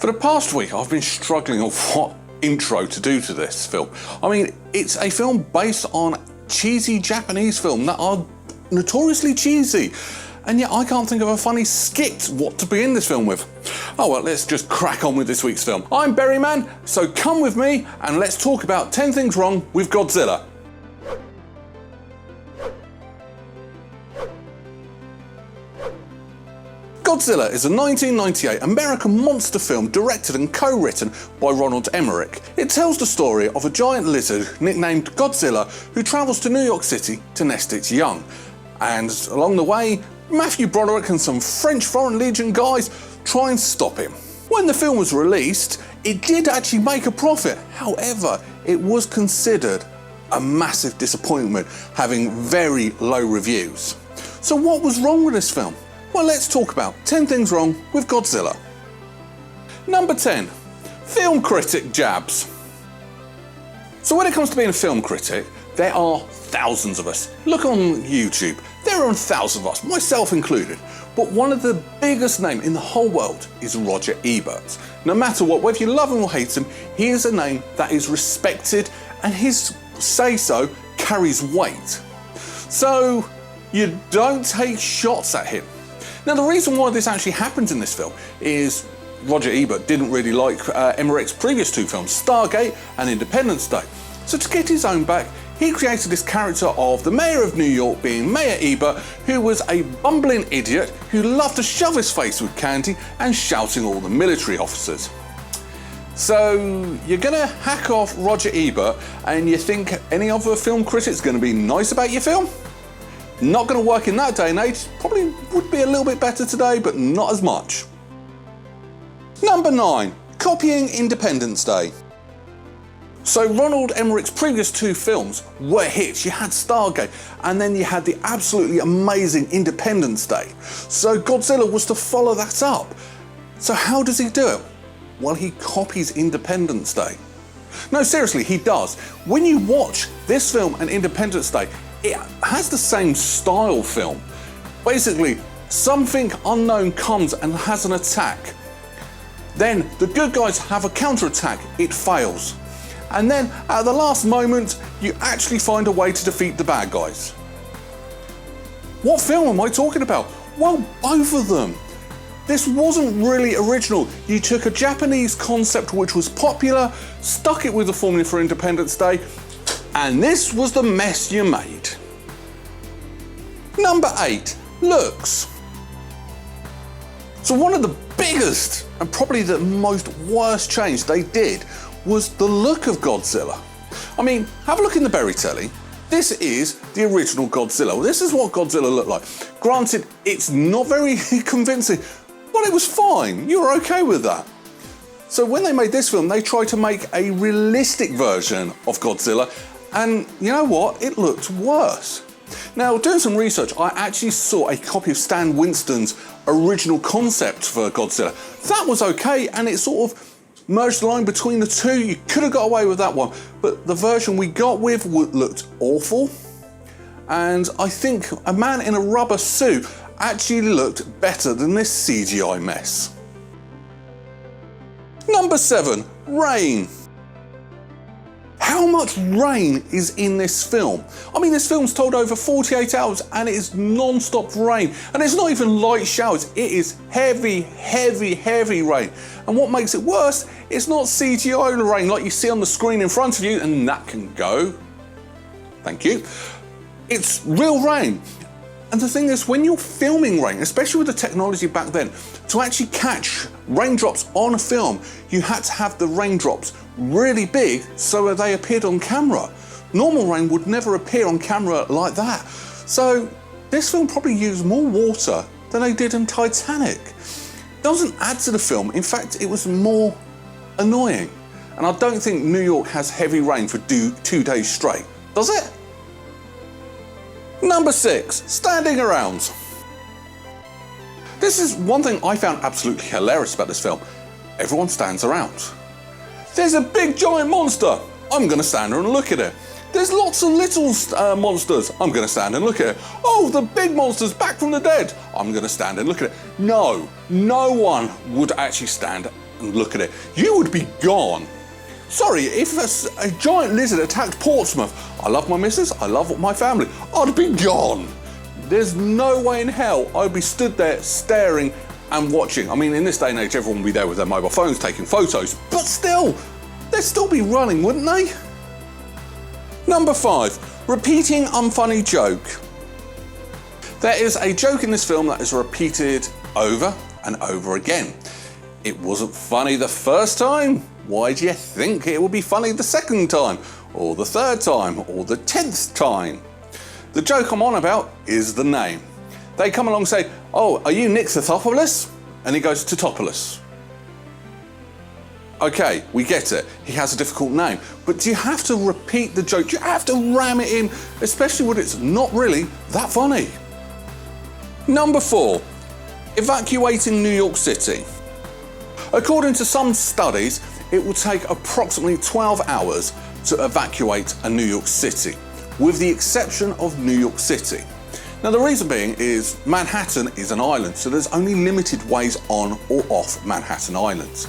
For the past week, I've been struggling with what intro to do to this film. I mean, it's a film based on cheesy Japanese film that are notoriously cheesy, and yet I can't think of a funny skit what to begin this film with. Oh well, let's just crack on with this week's film. I'm Berryman, so come with me and let's talk about 10 things wrong with Godzilla. Godzilla is a 1998 American monster film directed and co-written by Roland Emmerich. It tells the story of a giant lizard nicknamed Godzilla who travels to New York City to nest its young. And along the way, Matthew Broderick and some French Foreign Legion guys try and stop him. When the film was released, it did actually make a profit. However, it was considered a massive disappointment, having very low reviews. So what was wrong with this film? Well, let's talk about 10 things wrong with Godzilla. Number 10, film critic jabs. So when it comes to being a film critic, there are thousands of us. Look on YouTube, there are thousands of us, myself included. But one of the biggest names in the whole world is Roger Ebert. No matter what, whether you love him or hate him, he is a name that is respected and his say-so carries weight. So you don't take shots at him. Now, the reason why this actually happens in this film is Roger Ebert didn't really like Emmerich's previous two films, Stargate and Independence Day. So to get his own back, he created this character of the mayor of New York being Mayor Ebert, who was a bumbling idiot who loved to shove his face with candy and shouting all the military officers. So you're gonna hack off Roger Ebert and you think any other film critic's gonna be nice about your film? Not going to work in that day and age. Probably would be a little bit better today, but not as much. Number 9, copying Independence Day. So Roland Emmerich's previous two films were hits. You had Stargate, and then you had the absolutely amazing Independence Day. So Godzilla was to follow that up. So how does he do it? Well, he copies Independence Day. No, seriously, he does. When you watch this film and Independence Day, it has the same style film. Basically, something unknown comes and has an attack. Then the good guys have a counterattack, it fails. And then at the last moment, you actually find a way to defeat the bad guys. What film am I talking about? Well, both of them. This wasn't really original. You took a Japanese concept which was popular, stuck it with the formula for Independence Day, and this was the mess you made. Number 8, looks. So one of the biggest and probably the most worst change they did was the look of Godzilla. I mean, have a look in the Berry Telly. This is the original Godzilla. This is what Godzilla looked like. Granted, it's not very convincing, but it was fine. You were okay with that. So when they made this film, they tried to make a realistic version of Godzilla, and you know what? It looked worse. Now, doing some research, I actually saw a copy of Stan Winston's original concept for Godzilla. That was okay, and it sort of merged the line between the two. You could have got away with that one, but the version we got with looked awful. And I think a man in a rubber suit actually looked better than this CGI mess. Number 7, rain. How much rain is in this film? I mean, this film's told over 48 hours and it is non-stop rain. And it's not even light showers, it is heavy, heavy, heavy rain. And what makes it worse, it's not CGI rain like you see on the screen in front of you, and that can go. Thank you. It's real rain. And the thing is, when you're filming rain, especially with the technology back then, to actually catch raindrops on a film, you had to have the raindrops really big so that they appeared on camera. Normal rain would never appear on camera like that. So this film probably used more water than they did in Titanic. Doesn't add to the film, in fact, it was more annoying. And I don't think New York has heavy rain for 2 days straight, does it? Number 6, standing around. This is one thing I found absolutely hilarious about this film. Everyone stands around. There's a big giant monster. I'm gonna stand there and look at it. There's lots of little monsters. I'm gonna stand and look at it. Oh, the big monster's back from the dead. I'm gonna stand and look at it. No one would actually stand and look at it, you would be gone. Sorry, if a giant lizard attacked Portsmouth, I love my missus, I love my family, I'd be gone. There's no way in hell I'd be stood there staring and watching. I mean, in this day and age, everyone would be there with their mobile phones taking photos, but still, they'd still be running, wouldn't they? Number 5, repeating unfunny joke. There is a joke in this film that is repeated over and over again. It wasn't funny the first time. Why do you think it will be funny the second time, or the third time, or the 10th time? The joke I'm on about is the name. They come along and say, "Oh, are you Nick Tatopoulos?" And he goes, "Tatopoulos." Okay, we get it. He has a difficult name. But do you have to repeat the joke? Do you have to ram it in, especially when it's not really that funny? Number 4, evacuating New York City. According to some studies, it will take approximately 12 hours to evacuate a New York City, with the exception of New York City. Now the reason being is Manhattan is an island, so there's only limited ways on or off Manhattan Island.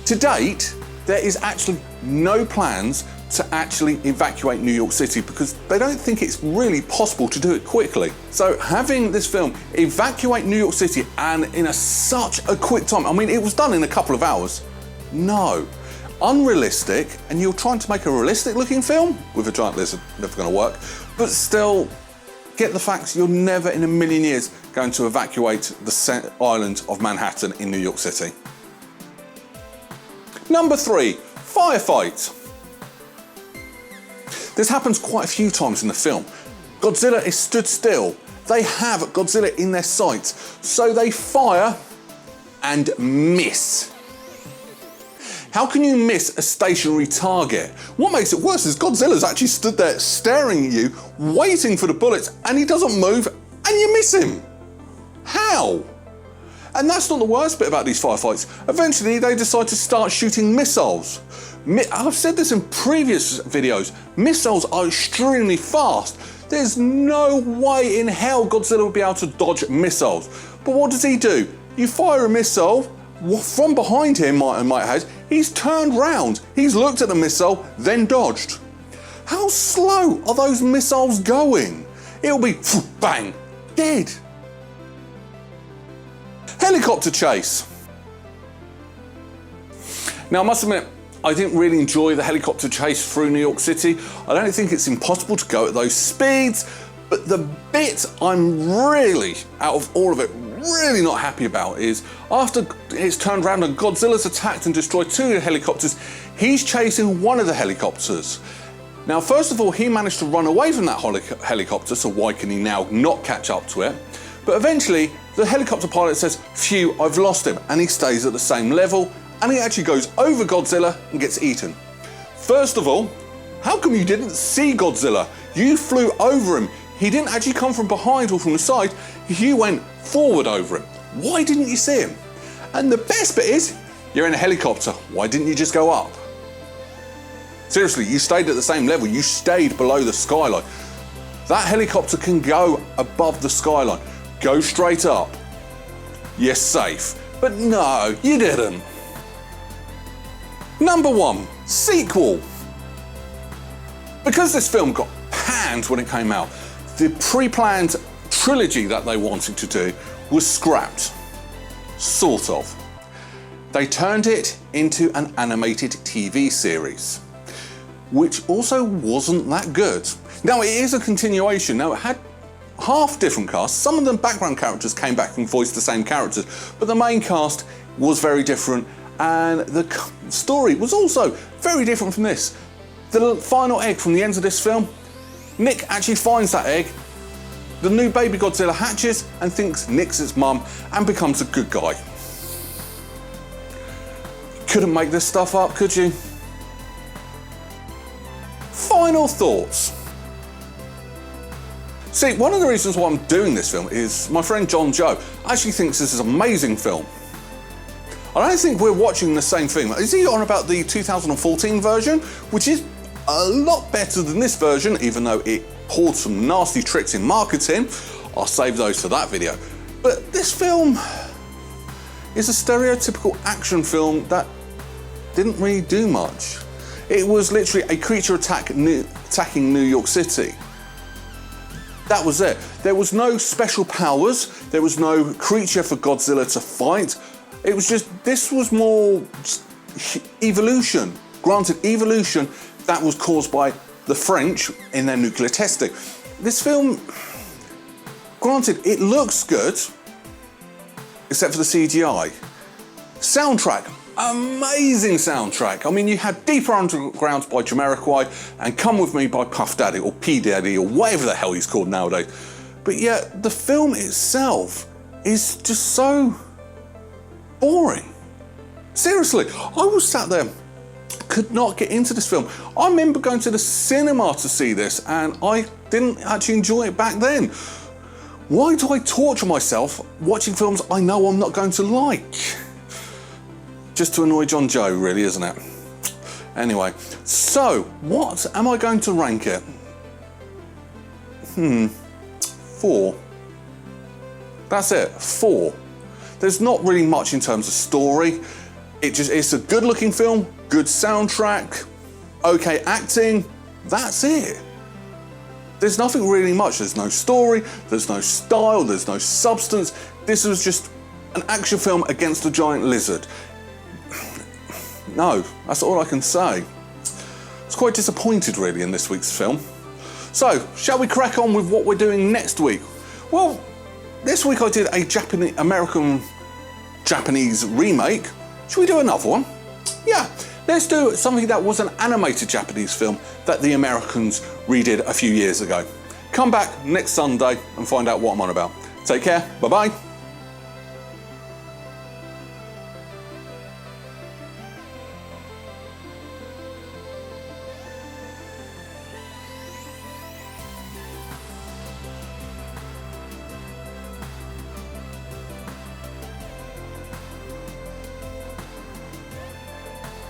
To date, there is actually no plans to actually evacuate New York City because they don't think it's really possible to do it quickly. So having this film evacuate New York City and in such a quick time, I mean, it was done in a couple of hours. No, unrealistic, and you're trying to make a realistic looking film with a giant lizard, never gonna work, but still, get the facts, you're never in a million years going to evacuate the island of Manhattan in New York City. Number 3, Firefight. This happens quite a few times in the film. Godzilla is stood still. They have Godzilla in their sights, so they fire and miss. How can you miss a stationary target? What makes it worse is Godzilla's actually stood there staring at you, waiting for the bullets, and he doesn't move, and you miss him. How? And that's not the worst bit about these firefights. Eventually, they decide to start shooting missiles. I've said this in previous videos, missiles are extremely fast. There's no way in hell Godzilla would be able to dodge missiles. But what does he do? You fire a missile, from behind him, might add, he's turned round, he's looked at the missile, then dodged. How slow are those missiles going? It'll be bang, dead. Helicopter chase. Now I must admit, I didn't really enjoy the helicopter chase through New York City. I don't think it's impossible to go at those speeds, but the bit I'm really, out of all of it, really not happy about is after it's turned around and Godzilla's attacked and destroyed 2 helicopters, he's chasing one of the helicopters. Now, first of all, he managed to run away from that helicopter, so why can he now not catch up to it? But eventually, the helicopter pilot says, "Phew, I've lost him," and he stays at the same level, and he actually goes over Godzilla and gets eaten. First of all, how come you didn't see Godzilla? You flew over him. He didn't actually come from behind or from the side, you went forward over him. Why didn't you see him? And the best bit is, you're in a helicopter, why didn't you just go up? Seriously, you stayed at the same level, you stayed below the skyline. That helicopter can go above the skyline. Go straight up. You're safe. But no, you didn't. Number 1, Sequal. Because this film got panned when it came out, the pre-planned trilogy that they wanted to do was scrapped. Sort of. They turned it into an animated TV series, which also wasn't that good. Now, it is a continuation. Now, it had half different casts. Some of the background characters came back and voiced the same characters, but the main cast was very different, and the story was also very different from this. The final egg from the end of this film, Nick actually finds that egg, the new baby Godzilla hatches and thinks Nick's its mum and becomes a good guy. Couldn't make this stuff up, could you? Final thoughts. See, one of the reasons why I'm doing this film is my friend John Joe actually thinks this is an amazing film. I don't think we're watching the same thing. Is he on about the 2014 version, which is a lot better than this version, even though it pulled some nasty tricks in marketing? I'll save those for that video. But this film, is a stereotypical action film that didn't really do much. It was literally a creature attacking New York City. That was it. There was no special powers, there was no creature for Godzilla to fight. It was just, this was more just evolution. Granted, evolution that was caused by the French in their nuclear testing. This film, granted, it looks good, except for the CGI. Soundtrack, amazing soundtrack. I mean, you had Deeper Underground by Jamiroquai and Come With Me by Puff Daddy, or P Daddy, or whatever the hell he's called nowadays. But yet, the film itself is just so boring. Seriously, I was sat there, could not get into this film. I remember going to the cinema to see this, and I didn't actually enjoy it back then. Why do I torture myself watching films I know I'm not going to like? Just to annoy John Joe, really, isn't it? Anyway, so what am I going to rank it? 4. That's it, 4. There's not really much in terms of story. It's a good looking film, good soundtrack, okay acting, that's it. There's nothing really much. There's no story, there's no style, there's no substance. This was just an action film against a giant lizard. No, that's all I can say. I was quite disappointed really in this week's film. So, shall we crack on with what we're doing next week? Well, this week I did a American-Japanese remake. Should we do another one? Yeah, let's do something that was an animated Japanese film that the Americans redid a few years ago. Come back next Sunday and find out what I'm on about. Take care, bye-bye.